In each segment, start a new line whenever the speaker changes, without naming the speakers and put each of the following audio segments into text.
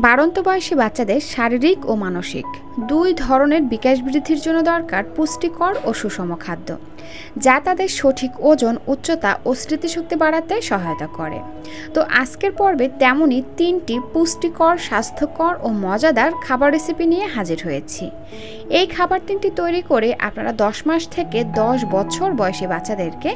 বাড়ন্ত বয়সী বাচ্চাদের শারীরিক ও মানসিক দুই ধরনের বিকাশ বৃদ্ধির জন্য দরকার পুষ্টিকর ও সুষম খাদ্য, যা তাদের সঠিক ওজন, উচ্চতা ও স্মৃতিশক্তি বাড়াতে সহায়তা করে। তো আজকের পর্বে তেমনই 3টি পুষ্টিকর, স্বাস্থ্যকর ও মজাদার খাবার রেসিপি নিয়ে হাজির হয়েছি। এই খাবার 3টি তৈরি করে আপনারা 10 মাস থেকে 10 বছর বয়সী বাচ্চাদেরকে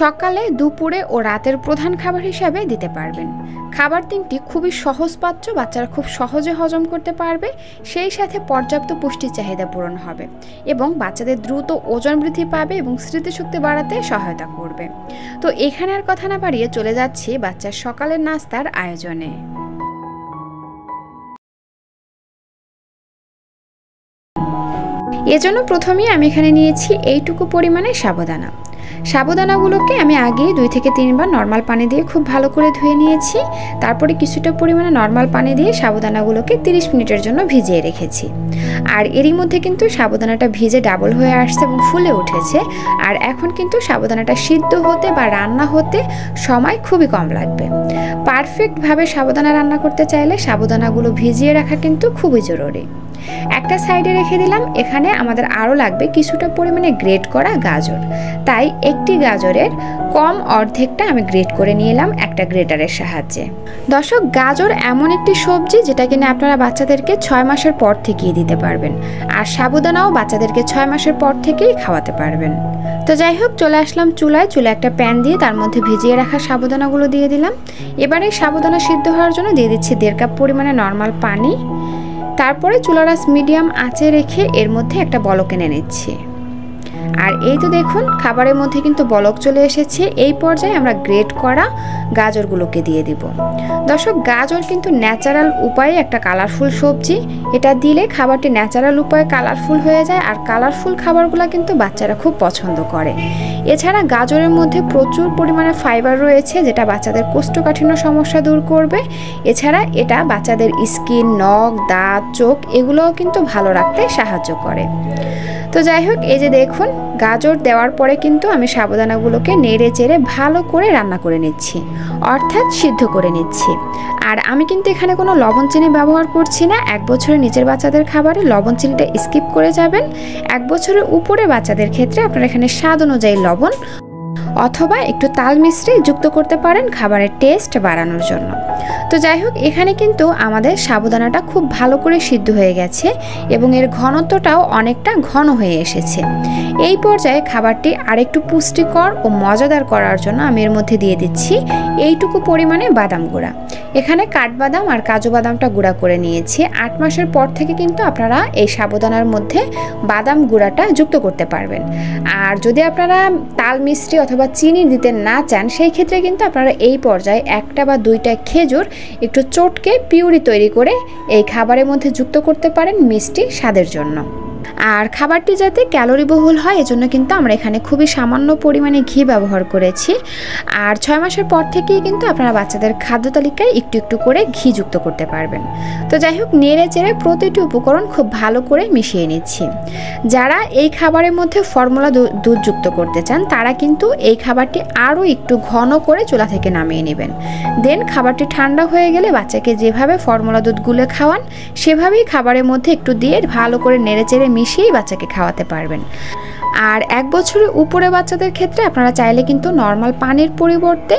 সকালে, দুপুরে ও রাতের প্রধান খাবার হিসাবে দিতে পারবেন। খাবার 3টি খুবই সহজপাচ্য, বাচ্চারা খুব সহজে হজম করতে পারবে, সেই সাথে পর্যাপ্ত পুষ্টির চাহিদা পূরণ হবে এবং বাচ্চাদের দ্রুত ওজন বৃদ্ধি পাবে এবং স্মৃতিশক্তি বাড়াতে সহায়তা করবে। তো এখানে আর কথা না বাড়িয়ে চলে যাচ্ছি বাচ্চার সকালের নাস্তার আয়োজনে। এজন্য প্রথমেই আমি এখানে নিয়েছি এইটুকু পরিমাণে সাবুদানা। সাবুদানাগুলোকে আমি আগে 2 থেকে 3 বার নর্মাল পানি দিয়ে খুব ভালো করে ধুয়ে নিয়েছি। তারপরে কিছুটা পরিমাণে নর্মাল পানি দিয়ে সাবুদানাগুলোকে 30 মিনিটের জন্য ভিজিয়ে রেখেছি। আর এরই মধ্যে কিন্তু সাবুদানাটা ভিজে ডাবল হয়ে আসছে এবং ফুলে উঠেছে। আর এখন কিন্তু সাবুদানাটা সিদ্ধ হতে বা রান্না হতে সময় খুবই কম লাগবে। পারফেক্টভাবে সাবুদানা রান্না করতে চাইলে সাবুদানাগুলো ভিজিয়ে রাখা কিন্তু খুবই জরুরি। একটা সাইডে রেখে দিলাম। এখানে আমাদের আরও লাগবে কিছুটা পরিমাণে গ্রেট করা গাজর, তাই একটি গাজরের কম অর্ধেকটা আমি গ্রেট করে নিলাম একটা গ্রেটারের সাহায্যে। দর্শক, গাজর এমন একটি সবজি যেটা কিনা আপনারা বাচ্চাদেরকে 6 মাসের পর থেকেই দিতে পারবেন, আর সাবুদানাও বাচ্চাদেরকে 6 মাসের পর থেকেই খাওয়াতে পারবেন। তো যাই হোক, চলে আসলাম চুলায় একটা প্যান দিয়ে তার মধ্যে ভিজিয়ে রাখা সাবুদানাগুলো দিয়ে দিলাম। এবারে সাবুদানা সিদ্ধ হওয়ার জন্য দিয়ে দিচ্ছি 1.5 কাপ পরিমাণে নর্মাল পানি। তারপরে চুলার আঁচ মিডিয়াম আঁচে রেখে এর মধ্যে একটা বলক এনে নিচ্ছি। আর এই তো দেখুন, খাবারের মধ্যে কিন্তু বলক চলে এসেছে। এই পর্যায়ে আমরা গ্রেট করা গাজরগুলোকে দিয়ে দিব। দর্শক, গাজর কিন্তু ন্যাচারাল উপায়ে একটা কালারফুল সবজি। এটা দিলে খাবারটি ন্যাচারাল উপায়ে কালারফুল হয়ে যায়, আর কালারফুল খাবারগুলো কিন্তু বাচ্চারা খুব পছন্দ করে। এছাড়া গাজরের মধ্যে প্রচুর পরিমাণে ফাইবার রয়েছে, যেটা বাচ্চাদের কোষ্ঠকাঠিন্য সমস্যা দূর করবে। এছাড়া এটা বাচ্চাদের স্কিন, নখ, দাঁত, চোখ এগুলোও কিন্তু ভালো রাখতে সাহায্য করে। তো যাই হোক, এই যে দেখুন, গাজর দেওয়ার পরে কিন্তু আমি সাবুদানাগুলোকে নেড়ে চেড়ে ভালো করে রান্না করে নিচ্ছি, অর্থাৎ সিদ্ধ করে নিচ্ছি। আর আমি কিন্তু এখানে কোনো লবণ চিনি ব্যবহার করছি না। 1 বছরের নিচের বাচ্চাদের খাবারে লবণ চিনিটা স্কিপ করে যাবেন। 1 বছরের উপরে বাচ্চাদের ক্ষেত্রে আপনারা এখানে স্বাদ অনুযায়ী লবণ অথবা একটু তাল মিশ্রি যুক্ত করতে পারেন খাবারের টেস্ট বাড়ানোর জন্য। তো যাই হোক, এখানে কিন্তু আমাদের সাবুদানাটা খুব ভালো করে সিদ্ধ হয়ে গেছে এবং এর ঘনত্বটাও অনেকটা ঘন হয়ে এসেছে। এই পর্যায়ে খাবারটি আরেকটু পুষ্টিকর ও মজাদার করার জন্য আমি এর মধ্যে দিয়ে দিচ্ছি এইটুকু পরিমাণে বাদাম গুঁড়া। এখানে কাঠবাদাম আর কাজু বাদামটা গুঁড়া করে নিয়েছি। 8 মাসের পর থেকে কিন্তু আপনারা এই সাবুদানার মধ্যে বাদাম গুঁড়াটা যুক্ত করতে পারবেন। আর যদি আপনারা তাল মিশ্রি অথবা চিনি দিতে না চান, সেই ক্ষেত্রে কিন্তু আপনারা এই পর্যায়ে 1টা বা 2টা খেজুর একটু চটকে পিউরি তৈরি করে এই খাবারের মধ্যে যুক্ত করতে পারেন মিষ্টি স্বাদের জন্য। আর খাবারটি যাতে ক্যালোরি বহুল হয়, এজন্য কিন্তু আমরা এখানে খুবই সামান্য পরিমাণে ঘি ব্যবহার করেছি। আর 6 মাসের পর থেকেই কিন্তু আপনারা বাচ্চাদের খাদ্য তালিকায় একটু একটু করে ঘি যুক্ত করতে পারবেন। তো যাই হোক, নেড়ে চেড়ে প্রতিটি উপকরণ খুব ভালো করে মিশিয়ে নিচ্ছি। যারা এই খাবারের মধ্যে ফর্মুলা দুধ যুক্ত করতে চান, তারা কিন্তু এই খাবারটি আরও একটু ঘন করে চুলা থেকে নামিয়ে নেবেন। দেন খাবারটি ঠান্ডা হয়ে গেলে বাচ্চাকে যেভাবে ফর্মুলা দুধ গুলে খাওয়ান, সেভাবেই খাবারের মধ্যে একটু দিয়ে ভালো করে নেড়ে চেড়ে মিশিয়েই বাচ্চাকে খাওয়াতে পারবেন। আর 1 বছরের উপরে বাচ্চাদের ক্ষেত্রে আপনারা চাইলে কিন্তু নর্মাল পানির পরিবর্তে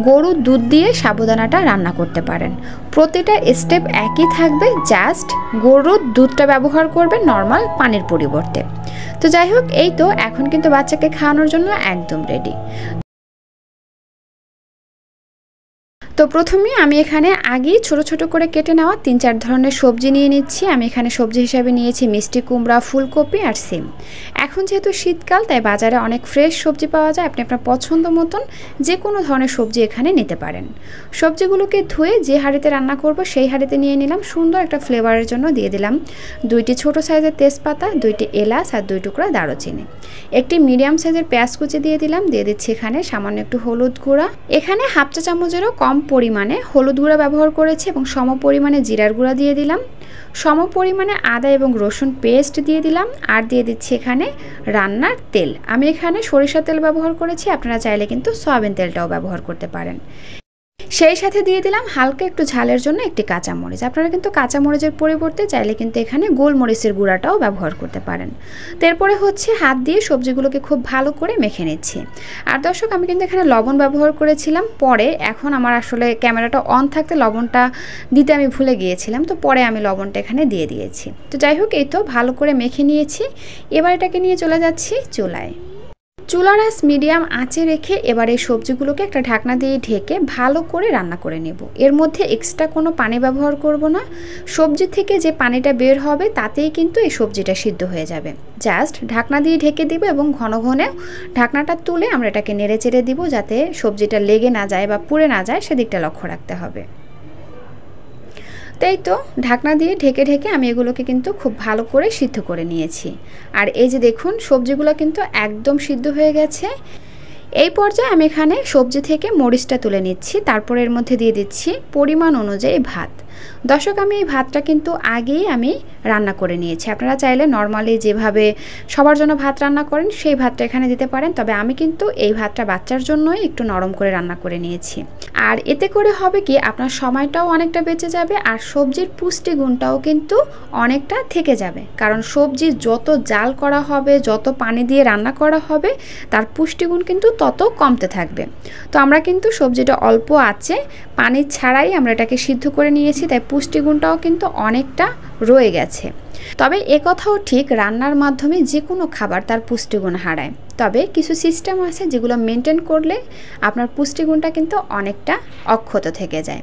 গরুর দুধ দিয়ে সাবুদানাটা রান্না করতে পারেন। প্রতিটা স্টেপ একই থাকবে, জাস্ট গরুর দুধটা ব্যবহার করবেন নর্মাল পানির পরিবর্তে। তো যাই হোক, এই তো এখন কিন্তু বাচ্চাকে খাওয়ানোর জন্য একদম রেডি। তো প্রথমে আমি এখানে আগেই ছোট ছোট করে কেটে নেওয়া 3-4 ধরনের সবজি নিয়ে নিচ্ছি। আমি এখানে সবজি হিসাবে নিয়েছি মিষ্টি কুমড়া, ফুলকপি আর সিম। এখন যেহেতু শীতকাল, তাই বাজারে অনেক ফ্রেশ সবজি পাওয়া যায়। আপনি আপনার পছন্দ মতন যে কোনো ধরনের সবজি এখানে নিতে পারেন। সবজিগুলোকে ধুয়ে যে হাঁড়িতে রান্না করব সেই হাঁড়িতে নিয়ে নিলাম। সুন্দর একটা ফ্লেভারের জন্য দিয়ে দিলাম 2টি ছোট সাইজের তেজপাতা, 2টি এলাচ আর 2 টুকরা দারুচিনি। একটি মিডিয়াম সাইজের পেঁয়াজ কুচি দিয়ে দিলাম। দিয়ে দিচ্ছি এখানে সামান্য একটু হলুদ গুঁড়া। এখানে 1/2 চা চামচেরও কম পরিমাণে হলুদ গুঁড়া ব্যবহার করেছি এবং সম পরিমাণে জিরার গুঁড়া দিয়ে দিলাম। সম পরিমাণে আদা এবং রসুন পেস্ট দিয়ে দিলাম। আর দিয়ে দিচ্ছি এখানে রান্নার তেল। আমি এখানে সরিষার তেল ব্যবহার করেছি, আপনারা চাইলে কিন্তু সয়াবিন তেলটাও ব্যবহার করতে পারেন। সেই সাথে দিয়ে দিলাম হালকা একটু ঝালের জন্য একটি কাঁচামরিচ। আপনারা কিন্তু কাঁচামরিচের পরিবর্তে চাইলে কিন্তু এখানে গোলমরিচের গুঁড়াটাও ব্যবহার করতে পারেন। তারপরে হচ্ছে হাত দিয়ে সবজিগুলোকে খুব ভালো করে মেখে নিচ্ছি। আর দর্শক, আমি কিন্তু এখানে লবণ ব্যবহার করেছিলাম পরে, এখন আমার আসলে ক্যামেরাটা অন থাকতে লবণটা দিতে আমি ভুলে গিয়েছিলাম, তো পরে আমি লবণটা এখানে দিয়ে দিয়েছি। তো যাই হোক, এই তো ভালো করে মেখে নিয়েছি। এবার এটাকে নিয়ে চলে যাচ্ছি চুলায়। চুলার আঁচ মিডিয়াম আঁচে রেখে এবার এই সবজিগুলোকে একটা ঢাকনা দিয়ে ঢেকে ভালো করে রান্না করে নেব। এর মধ্যে এক্সট্রা কোনো পানি ব্যবহার করব না। সবজি থেকে যে পানিটা বের হবে তাতেই কিন্তু এই সবজিটা সিদ্ধ হয়ে যাবে। জাস্ট ঢাকনা দিয়ে ঢেকে দিব এবং ঘন ঘনে ঢাকনাটা তুলে আমরা এটাকে নেড়ে চেড়ে দিব, যাতে সবজিটা লেগে না যায় বা পুড়ে না যায়, সেদিকটা লক্ষ্য রাখতে হবে। তাই তো ঢাকনা দিয়ে ঢেকে ঢেকে আমি এগুলোকে কিন্তু খুব ভালো করে সিদ্ধ করে নিয়েছি। আর এই যে দেখুন, সবজিগুলো কিন্তু একদম সিদ্ধ হয়ে গেছে। এই পর্যায়ে আমি এখানে সবজি থেকে মরিচটা তুলে নিচ্ছি, তারপর এর মধ্যে দিয়ে দিচ্ছি পরিমাণ অনুযায়ী ভাত। দর্শক, আমি এই ভাতটা কিন্তু আগেই আমি রান্না করে নিয়েছি। আপনারা চাইলে নর্মালি যেভাবে সবার জন্য ভাত রান্না করেন সেই ভাতটা এখানে দিতে পারেন, তবে আমি কিন্তু এই ভাতটা বাচ্চার জন্যই একটু নরম করে রান্না করে নিয়েছি। আর এতে করে হবে কি, আপনার সময়টাও অনেকটা বেঁচে যাবে আর সবজির পুষ্টিগুণটাও কিন্তু অনেকটা থেকে যাবে। কারণ সবজি যত জাল করা হবে, যত পানি দিয়ে রান্না করা হবে, তার পুষ্টিগুণ কিন্তু তত কমতে থাকবে। তো আমরা কিন্তু সবজিটা অল্প আছে পানি ছাড়াই আমরা এটাকে সিদ্ধ করে নিয়েছি, তাই পুষ্টিগুণটাও কিন্তু অনেকটা রয়ে গেছে। তবে একথাও ঠিক, রান্নার মাধ্যমে যে কোনো খাবার তার পুষ্টিগুণ হারায়, তবে কিছু সিস্টেম আছে যেগুলো মেনটেন করলে আপনার পুষ্টিগুণটা কিন্তু অনেকটা অক্ষত থেকে যায়।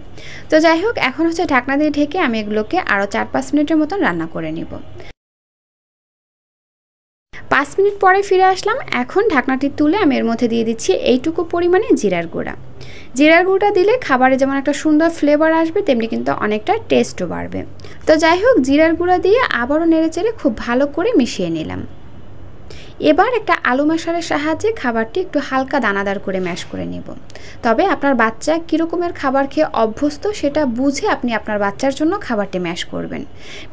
তো যাই হোক, এখন হচ্ছে ঢাকনা দিয়ে ঢেকে আমি এগুলোকে আরও 4-5 মিনিটের মতন রান্না করে নিব। 5 মিনিট পরে ফিরে আসলাম। এখন ঢাকনাটি তুলে আমি এর মধ্যে দিয়ে দিচ্ছি এইটুকু পরিমাণে জিরার গুঁড়া। জিরার গুঁড়া দিলে খাবারে যেমন একটা সুন্দর ফ্লেভার আসবে, তেমনি কিন্তু অনেকটা টেস্টও বাড়বে। তো যাই হোক, জিরার গুঁড়া দিয়ে আবারও নেড়েচেড়ে খুব ভালো করে মিশিয়ে নিলাম। এবার একটা আলু ম্যাশারের সাহায্যে খাবারটি একটু হালকা দানাদার করে ম্যাশ করে নেব। তবে আপনার বাচ্চা কীরকমের খাবার খেয়ে অভ্যস্ত সেটা বুঝে আপনি আপনার বাচ্চার জন্য খাবারটি ম্যাশ করবেন।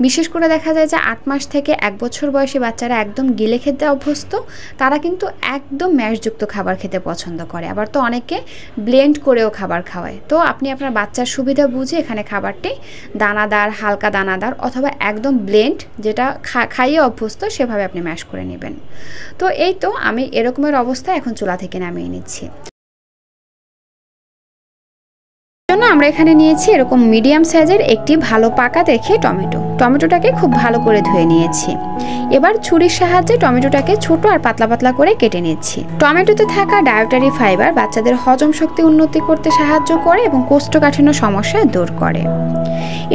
বিশেষ করে দেখা যায় যে 8 মাস থেকে 1 বছর বয়সী বাচ্চারা একদম গিলে খেতে অভ্যস্ত, তারা কিন্তু একদম ম্যাশযুক্ত খাবার খেতে পছন্দ করে। আবার তো অনেকে ব্লেন্ড করেও খাবার খাওয়ায়। তো আপনি আপনার বাচ্চার সুবিধা বুঝে এখানে খাবারটি দানাদার, হালকা দানাদার অথবা একদম ব্লেন্ড, যেটা খাইয়ে অভ্যস্ত সেভাবে আপনি ম্যাশ করে নেবেন। তো এই তো আমি এরকমের অবস্থায় এখন চুলা থেকে নামিয়ে নিচ্ছি। জন্য আমরা এখানে নিয়েছি এরকম মিডিয়াম সাইজের একটি ভালো পাকা দেখে টমেটোটাকে খুব ভালো করে ধুয়ে নিয়েছি। এবার ছুরির সাহায্যে টমেটোটাকে ছোট আর পাতলা পাতলা করে কেটে নিচ্ছি। টমেটোতে থাকা ডায়েটারি ফাইবার বাচ্চাদের হজম শক্তি উন্নতি করতে সাহায্য করে এবং কোষ্ঠকাঠিন্য সমস্যা দূর করে।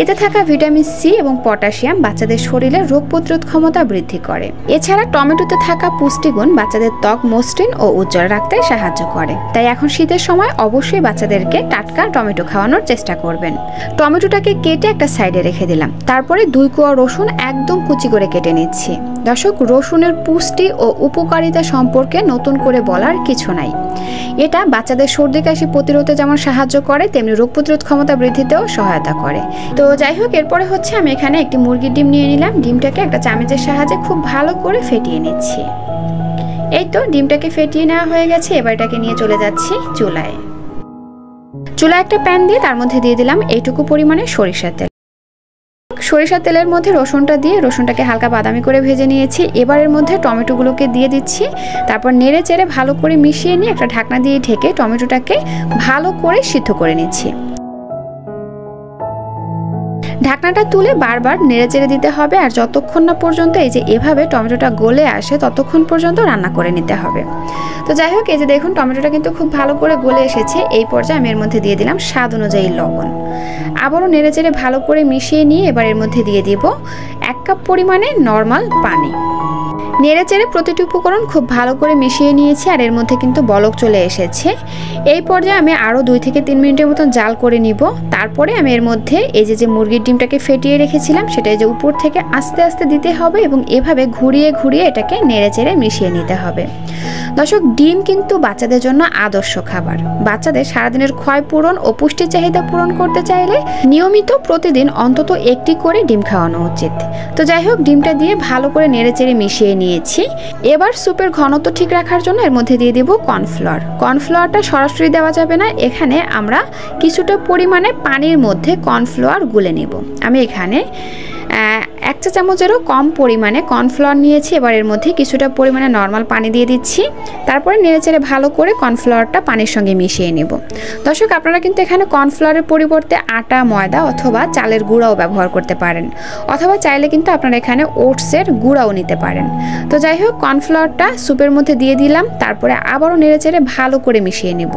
এতে থাকা ভিটামিন সি এবং পটাশিয়াম বাচ্চাদের শরীরে রোগ প্রতিরোধ ক্ষমতা বৃদ্ধি করে। এছাড়া টমেটোতে থাকা পুষ্টিগুণ বাচ্চাদের ত্বক মসৃণ ও উজ্জ্বল রাখতে সাহায্য করে। তাই এখন শীতের সময় অবশ্যই বাচ্চাদেরকে টাটকা টমেটো খাওয়ানোর চেষ্টা করবেন। টমেটোটাকে কেটে একটা সাইডে রেখে দিলাম। তারপরে 2 কোয়া রসুন একদম কুচি করে কেটে নিচ্ছি। দর্শক, রসুনের পুষ্টি ও উপকারিতা সম্পর্কে নতুন করে বলার কিছু নাই। এটা বাচ্চাদের সর্দি কাশি প্রতিরোধে যেমন সাহায্য করে, তেমনি রোগ প্রতিরোধ ক্ষমতা বৃদ্ধিতেও সহায়তা করে। তো যাই হোক, এরপরে হচ্ছে আমি এখানে একটি মুরগির ডিম নিয়ে নিলাম। ডিমটাকে একটা চামচের সাহায্যে খুব ভালো করে ফেটিয়ে নিচ্ছি। এই তো ডিমটাকে ফেটিয়ে নেওয়া হয়ে গেছে। এবার এটাকে নিয়ে চলে যাচ্ছি চুলায়। চুলায় একটা প্যান দিয়ে তার মধ্যে দিয়ে দিলাম এইটুকু পরিমাণে সরিষার তেল। সরিষার তেলের মধ্যে রসুনটা দিয়ে রসুনটাকে হালকা বাদামি করে ভেজে নিয়েছি। এবার এর মধ্যে টমেটোগুলোকে দিয়ে দিচ্ছি। তারপর নেড়ে চেড়ে ভালো করে মিশিয়ে নিয়ে একটা ঢাকনা দিয়ে ঢেকে টমেটোটাকে ভালো করে সিদ্ধ করে নিচ্ছি। ঢাকনাটা তুলে বারবার নেড়েচেড়ে দিতে হবে, আর যতক্ষণ না পর্যন্ত এই যে এভাবে টমেটোটা গলে আসে ততক্ষণ পর্যন্ত রান্না করে নিতে হবে। তো যাই হোক, এই যে দেখুন টমেটোটা কিন্তু খুব ভালো করে গলে এসেছে। এই পর্যায়ে আমি এর মধ্যে দিয়ে দিলাম স্বাদ অনুযায়ী লবণ। আবারও নেড়েচেড়ে ভালো করে মিশিয়ে নিয়ে এবার এর মধ্যে দিয়ে দিব 1 কাপ পরিমাণে নর্মাল পানি। নেড়েচেড়ে প্রতিটি উপকরণ খুব ভালো করে মিশিয়ে নিয়েছি, আর এর মধ্যে কিন্তু বলক চলে এসেছে। এই পর্যায়ে আমি আরও 2 থেকে 3 মিনিটের মতন জাল করে নিব। তারপরে আমি এর মধ্যে এই যে মুরগির ডিমটাকে ফেটিয়ে রেখেছিলাম সেটা যে উপর থেকে আস্তে আস্তে দিতে হবে এবং এভাবে ঘুরিয়ে ঘুরিয়ে এটাকে নেড়েচেড়ে মিশিয়ে নিতে হবে। দর্শক, ডিম কিন্তু বাচ্চাদের জন্য আদর্শ খাবার। বাচ্চাদের সারাদিনের ক্ষয় পূরণ ও পুষ্টি চাহিদা পূরণ করতে চাইলে নিয়মিত প্রতিদিন অন্তত একটি করে ডিম খাওয়ানো উচিত। তো যাই হোক, ডিমটা দিয়ে ভালো করে নেড়েচেড়ে মিশিয়ে নিয়েছি। এবার স্যুপের ঘনত্ব ঠিক রাখার জন্য এর মধ্যে দিয়ে দেব কর্নফ্লাওয়ার। কর্নফ্লাওয়ারটা সরাসরি দেওয়া যাবে না, এখানে আমরা কিছুটা পরিমাণে পানির মধ্যে কর্নফ্লাওয়ার গুলে নেব। আমি এখানে 1 চা চামচেরও কম পরিমাণে কর্নফ্লাওয়ার নিয়েছি। এবার এর মধ্যে কিছুটা পরিমাণে নর্মাল পানি দিয়ে দিচ্ছি। তারপরে নেড়েচেড়ে ভালো করে কর্নফ্লাওয়ারটা পানির সঙ্গে মিশিয়ে নেব। দর্শক, আপনারা কিন্তু এখানে কর্নফ্লাওয়ারের পরিবর্তে আটা, ময়দা অথবা চালের গুঁড়াও ব্যবহার করতে পারেন, অথবা চাইলে কিন্তু আপনারা এখানে ওটসের গুঁড়াও নিতে পারেন। তো যাই হোক, কর্নফ্লাওয়ারটা স্যুপের মধ্যে দিয়ে দিলাম। তারপরে আবারও নেড়েচেড়ে ভালো করে মিশিয়ে নেব।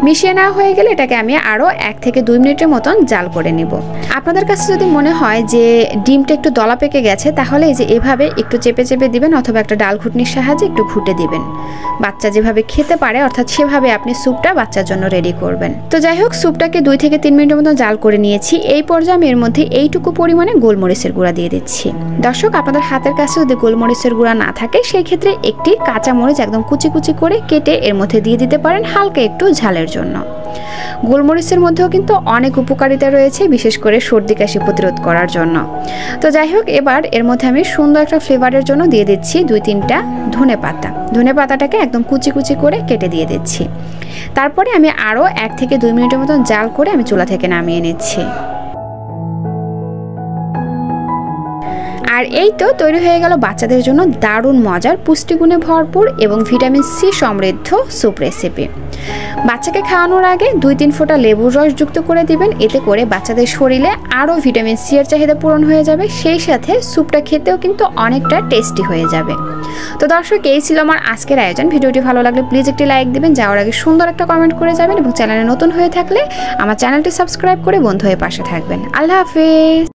মিশিয়ে নেওয়া হয়ে গেলে এটাকে আমি আরও 1 থেকে 2 মিনিটের মতন জাল করে নেব। আপনাদের কাছে যদি মনে হয় যে ডিমটা একটু দলা পেকে গেছে, তাহলে এই যে এভাবে একটু চেপে চেপে দিবেন অথবা একটা ডাল ঘুটনির সাহায্যে একটু ঘুটে দিবেন। বাচ্চা যেভাবে খেতে পারে অর্থাৎ সেভাবে আপনি স্যুপটা বাচ্চার জন্য রেডি করবেন। তো যাই হোক, স্যুপটাকে 2 থেকে 3 মিনিটের মতো জাল করে নিয়েছি। এই পর্যায়ে আমি এর মধ্যে এইটুকু পরিমাণে গোলমরিচের গুঁড়া দিয়ে দিচ্ছি। দর্শক, আপনাদের হাতের কাছে যদি গোলমরিচের গুঁড়া না থাকে, সেই ক্ষেত্রে একটি কাঁচা মরিচ একদম কুচি কুচি করে কেটে এর মধ্যে দিয়ে দিতে পারেন, হালকা একটু ঝালের জন্য। গোলমরিচের মধ্যেও কিন্তু অনেক উপকারিতা রয়েছে, বিশেষ করে সর্দি কাশি প্রতিরোধ করার জন্য। তো যাই হোক, এবার এর মধ্যে আমি সুন্দর একটা ফ্লেভারের জন্য দিয়ে দিচ্ছি 2-3টা ধনে পাতা। ধনে পাতাটাকে একদম কুচি কুচি করে কেটে দিয়ে দিচ্ছি। তারপরে আমি আরও 1 থেকে 2 মিনিটের মতন জাল করে আমি চুলা থেকে নামিয়ে নিচ্ছি। আর এই তো তৈরি হয়ে গেল বাচ্চাদের জন্য দারুণ মজার, পুষ্টিগুণে ভরপুর এবং ভিটামিন সি সমৃদ্ধ স্যুপ রেসিপি। বাচ্চাকে খাওয়ানোর আগে 2-3 ফোঁটা লেবুর রস যুক্ত করে দিবেন, এতে করে বাচ্চাদের শরীরে আরও ভিটামিন সি এর চাহিদা পূরণ হয়ে যাবে। সেই সাথে স্যুপটা খেতেও কিন্তু অনেকটা টেস্টি হয়ে যাবে। তো দর্শক, এই ছিল আমার আজকের আয়োজন। ভিডিওটি ভালো লাগলে প্লিজ একটি লাইক দিবেন, যাওয়ার আগে সুন্দর একটা কমেন্ট করে যাবেন এবং চ্যানেলে নতুন হয়ে থাকলে আমার চ্যানেলটি সাবস্ক্রাইব করে বন্ধু হয়ে পাশে থাকবেন। আল্লাহ হাফেজ।